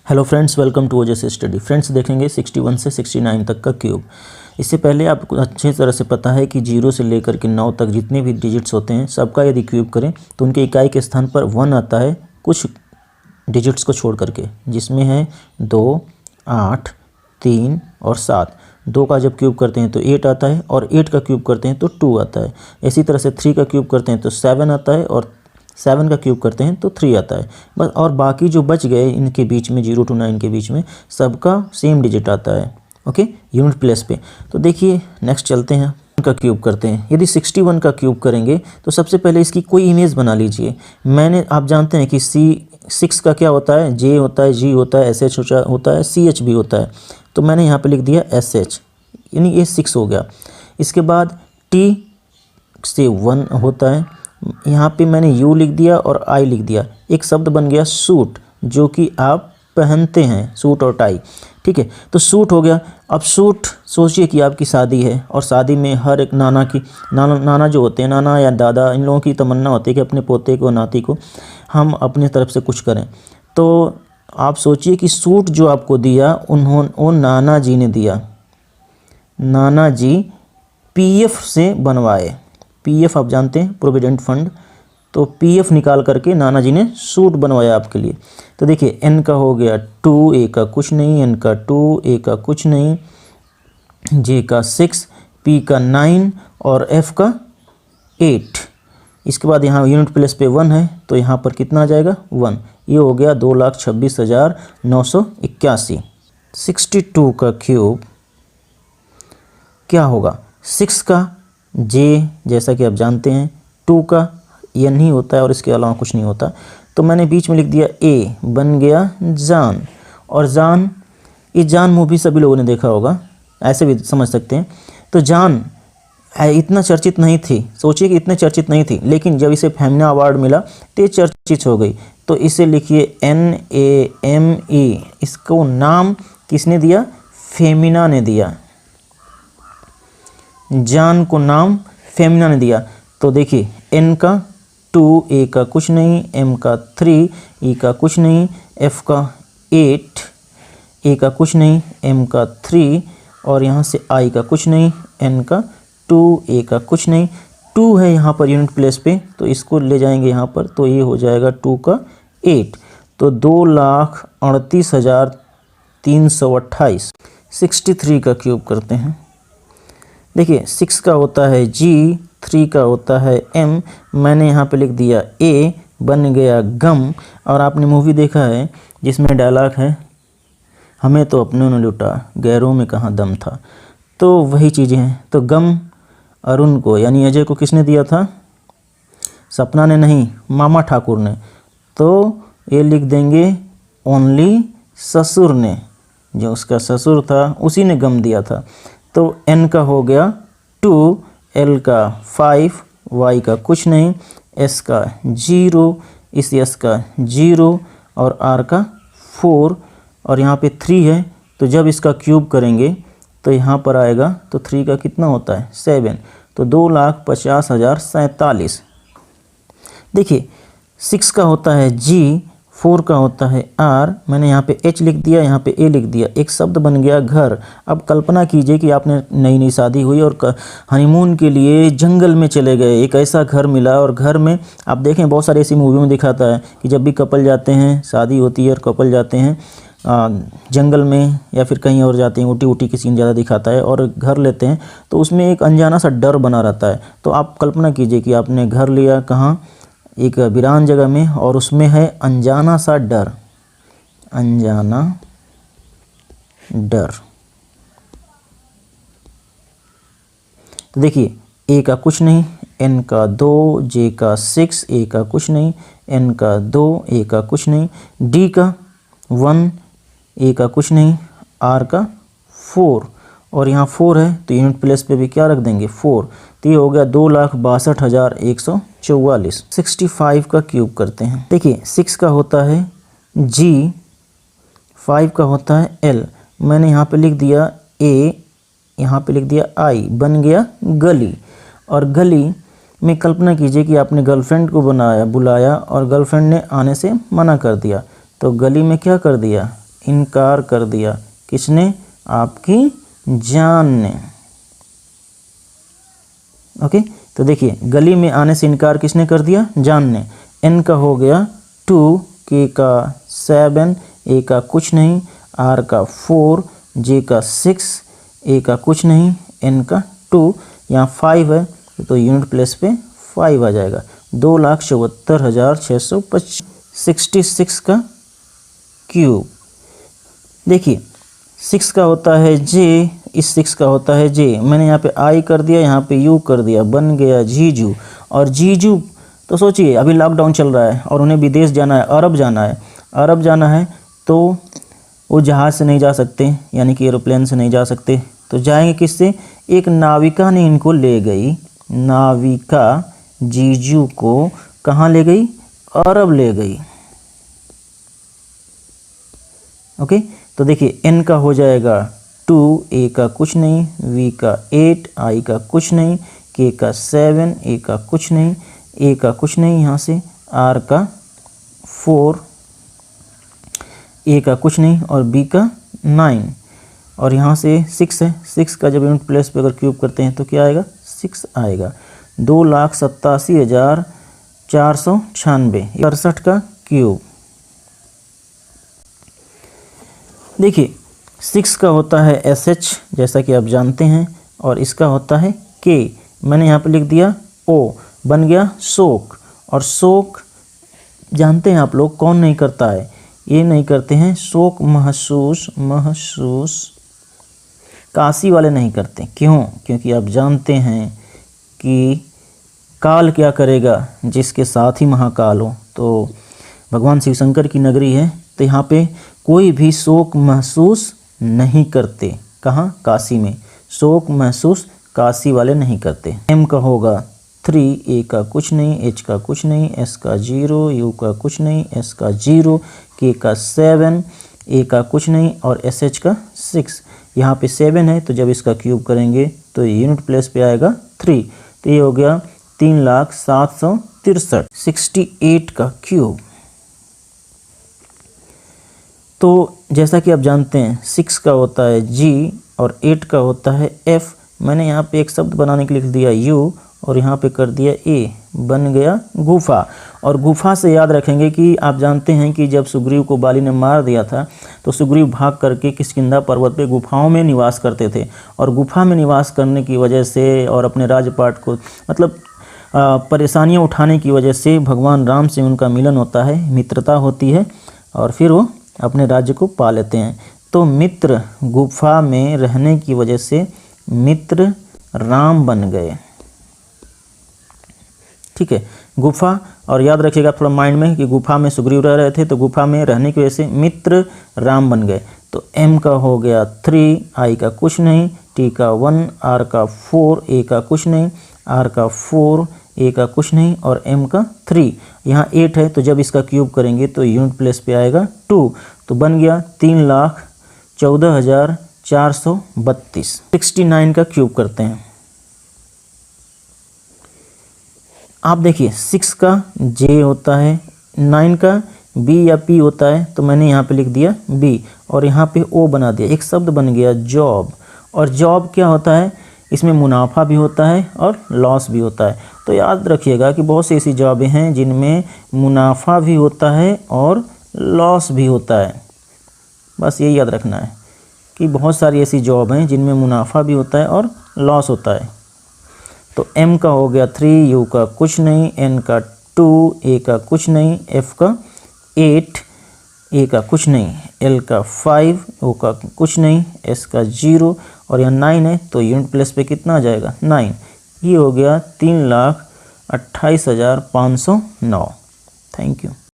Hello friends, welcome to Ojas study. Friends, देखेंगे 61 से 69 तक का क्यूब। इससे पहले आपको अच्छे तरह से पता है कि 0 से लेकर के 9 तक जितने भी डिजिट्स होते हैं सबका यदि क्यूब करें तो उनके इकाई के स्थान पर 1 आता है, कुछ डिजिट्स को छोड़ करके, जिसमें है 2, 8, 3 और 7। 2 का जब क्यूब करते हैं तो 8 आता है और 8 का क्यूब करते हैं तो 2 आता है। इसी तरह से 3 का क्यूब करते हैं तो 7 आता है और 7 का क्यूब करते हैं तो 3 आता है बस। और बाकी जो बच गए इनके बीच में 0 to 9 के बीच में सबका सेम डिजिट आता है, ओके, यूनिट प्लेस पे। तो देखिए नेक्स्ट चलते हैं, का क्यूब करते हैं। यदि 61 का क्यूब करेंगे तो सबसे पहले इसकी कोई इमेज बना लीजिए। आप जानते हैं कि 6 का क्या होता है, J होता है, G होता है, SH होता है, CH भी होता है। तो मैंने यहाँ पे लिख दिया SH, यानी ये 6 हो गया। इसके बाद T से 1 होता है, यहाँ पे मैंने U लिख दिया और I लिख दिया। एक शब्द बन गया सूट, जो कि आप पहनते हैं, सूट और टाई, ठीक है। तो सूट हो गया। अब सूट, सोचिए कि आपकी शादी है और शादी में हर एक नाना जो होते हैं, नाना या दादा, इन लोगों की तमन्ना होती है कि अपने पोते को, नाती को हम अपनी तरफ से कुछ करें। तो आप सोचिए कि सूट जो आपको दिया उन नाना जी ने दिया। नाना जी PF से बनवाए। PF आप जानते हैं, प्रोविडेंट फंड। तो PF निकाल करके नाना जी ने सूट बनवाया आपके लिए। तो देखिए N का हो गया 2, A का कुछ नहीं, N का 2, A का कुछ नहीं, J का 6, P का 9 और F का 8। इसके बाद यहाँ यूनिट प्लेस पे 1 है तो यहाँ पर कितना आ जाएगा, 1। ये हो गया 2,26,981। 62 का क्यूब क्या होगा, 6 का J जैसा कि आप जानते हैं, 2 का N ही होता है और इसके अलावा कुछ नहीं होता। तो मैंने बीच में लिख दिया A, बन गया जान। और जान, ये जान मूवी सभी लोगों ने देखा होगा, ऐसे भी समझ सकते हैं। तो जान इतना चर्चित नहीं थी, सोचिए कि इतने चर्चित नहीं थी, लेकिन जब इसे फेमिना अवार्ड मिला तो ये चर्चित हो गई। तो इसे लिखिए NAME। इसको नाम किसने दिया, फेमिना ने दिया। जान को नाम फेमिना ने दिया। तो देखिए N का 2, A का कुछ नहीं, M का 3, E का कुछ नहीं, F का 8, A का कुछ नहीं, M का 3 और यहाँ से I का कुछ नहीं, N का 2, A का कुछ नहीं। 2 है यहाँ पर यूनिट प्लेस पे, तो इसको ले जाएंगे यहाँ पर, तो ये हो जाएगा 2 का 8। तो 2,38,328। 63 का क्यूब करते हैं। देखिए 6 का होता है G, 3 का होता है M, मैंने यहाँ पे लिख दिया A, बन गया गम। और आपने मूवी देखा है जिसमें डायलॉग है, हमें तो अपनों ने लूटा, गैरों में कहाँ दम था। तो वही चीज़ें हैं। तो गम अरुण को, यानी अजय को किसने दिया था, सपना ने नहीं, मामा ठाकुर ने। तो ये लिख देंगे ओनली ससुर ने, जो उसका ससुर था उसी ने गम दिया था। तो N का हो गया 2, L का 5, Y का कुछ नहीं, S का 0, इस S का 0 और R का 4 और यहाँ पे 3 है। तो जब इसका क्यूब करेंगे तो यहाँ पर आएगा, तो 3 का कितना होता है, 7। तो 2,50,047। देखिए 6 का होता है G, 4 का होता है R, मैंने यहाँ पे H लिख दिया, यहाँ पे A लिख दिया। एक शब्द बन गया घर। अब कल्पना कीजिए कि आपने नई शादी हुई और हनीमून के लिए जंगल में चले गए। एक ऐसा घर मिला और घर में आप देखें, बहुत सारी ऐसी मूवी में दिखाता है कि जब भी कपल जाते हैं, शादी होती है और कपल जाते हैं जंगल में या फिर कहीं और जाते हैं, ऊटी की सीन ज़्यादा दिखाता है, और घर लेते हैं तो उसमें एक अनजाना सा डर बना रहता है। तो आप कल्पना कीजिए कि आपने घर लिया कहाँ, एक वीरान जगह में, और उसमें है अनजाना सा डर, अनजाना डर। तो देखिए A का कुछ नहीं, N का 2, J का 6, A का कुछ नहीं, N का 2, A का कुछ नहीं, D का 1, A का कुछ नहीं, R का 4 और यहाँ 4 है तो यूनिट प्लेस पे भी क्या रख देंगे, 4। तो ये हो गया 2,62,144। 65 का क्यूब करते हैं। देखिए 6 का होता है G, 5 का होता है L, मैंने यहाँ पे लिख दिया A, यहाँ पे लिख दिया I, बन गया गली। और गली में कल्पना कीजिए कि आपने गर्लफ्रेंड को बुलाया और गर्लफ्रेंड ने आने से मना कर दिया। तो गली में क्या कर दिया, इनकार कर दिया। किसने? आपकी जान ने। ओके, तो देखिए गली में आने से इनकार किसने कर दिया? जान ने। n का हो गया 2, k का 7, a का कुछ नहीं, r का 4, j का 6, a का कुछ नहीं, n का 2, यहाँ 5 है तो यूनिट प्लेस पे 5 आ जाएगा। 2,74,625 66 का क्यूब। देखिए 6 का होता है j, इस 6 का होता है j, मैंने यहाँ पे i कर दिया, यहाँ पे u कर दिया, बन गया जीजू। और जीजू तो सोचिए अभी लॉकडाउन चल रहा है और उन्हें विदेश जाना है, अरब जाना है। अरब जाना है तो वो जहाज़ से नहीं जा सकते, यानी कि एरोप्लेन से नहीं जा सकते, तो जाएंगे किससे? एक नाविका ने इनको ले गई। नाविका जीजू को कहाँ ले गई? अरब ले गई। ओके, तो देखिए n का हो जाएगा 2, a का कुछ नहीं, v का 8, i का कुछ नहीं, k का 7, a का कुछ नहीं, a का कुछ नहीं, यहाँ से r का 4, a का कुछ नहीं और b का 9, और यहाँ से 6 है। 6 का जब यूनिट प्लेस पे अगर क्यूब करते हैं तो क्या आएगा? 6 आएगा। 2,87,496 68 का क्यूब। देखिए 6 का होता है SH जैसा कि आप जानते हैं, और इसका होता है K। मैंने यहाँ पे लिख दिया O, बन गया शोक। और शोक जानते हैं आप लोग कौन नहीं करता है? ये नहीं करते हैं, शोक महसूस काशी वाले नहीं करते। क्यों? क्योंकि आप जानते हैं कि काल क्या करेगा जिसके साथ ही महाकाल हो। तो भगवान शिव शंकर की नगरी है, तो यहाँ पे कोई भी शोक महसूस नहीं करते। कहाँ? काशी में। शोक महसूस काशी वाले नहीं करते। M का होगा 3, A का कुछ नहीं, H का कुछ नहीं, S का 0, U का कुछ नहीं, S का 0, K का 7, A का कुछ नहीं और SH का 6। यहाँ पे 7 है तो जब इसका क्यूब करेंगे तो यूनिट प्लेस पे आएगा 3। तो ये हो गया 3,763 68 का क्यूब। तो जैसा कि आप जानते हैं 6 का होता है G और 8 का होता है F। मैंने यहाँ पे एक शब्द बनाने के लिए लिख दिया U और यहाँ पे कर दिया A, बन गया गुफा। और गुफा से याद रखेंगे कि आप जानते हैं कि जब सुग्रीव को बाली ने मार दिया था तो सुग्रीव भाग करके किष्किंधा पर्वत पे गुफाओं में निवास करते थे, और गुफा में निवास करने की वजह से और अपने राजपाट को मतलब परेशानियाँ उठाने की वजह से भगवान राम से उनका मिलन होता है, मित्रता होती है और फिर वो अपने राज्य को पा लेते हैं। तो मित्र गुफा में रहने की वजह से मित्र राम बन गए। ठीक है, गुफा। और याद रखिएगा थोड़ा माइंड में कि गुफा में सुग्रीव रह रहे थे तो गुफा में रहने की वजह से मित्र राम बन गए। तो M का हो गया 3, I का कुछ नहीं, T का 1, R का 4, A का कुछ नहीं, R का 4, A का कुछ नहीं और M का 3। यहाँ 8 है तो जब इसका क्यूब करेंगे तो यूनिट प्लेस पे आएगा 2। तो बन गया 3,14,432। 69 का क्यूब करते हैं। आप देखिए 6 का J होता है, 9 का B या P होता है, तो मैंने यहाँ पे लिख दिया B और यहाँ पे O बना दिया। एक शब्द बन गया जॉब। और जॉब क्या होता है? इसमें मुनाफा भी होता है और लॉस भी होता है। तो याद रखिएगा कि बहुत सी ऐसी जॉबें हैं जिनमें मुनाफा भी होता है और लॉस भी होता है। बस यही याद रखना है कि बहुत सारी ऐसी जॉब हैं जिनमें मुनाफा भी होता है और लॉस होता है। तो M का हो गया 3, U का कुछ नहीं, N का 2, A का कुछ नहीं, F का 8, A का कुछ नहीं, L का 5, O का कुछ नहीं, S का 0 और यहाँ 9 है तो यूनिट प्लेस पे कितना आ जाएगा? 9। ये हो गया 3,28,509। Thank you.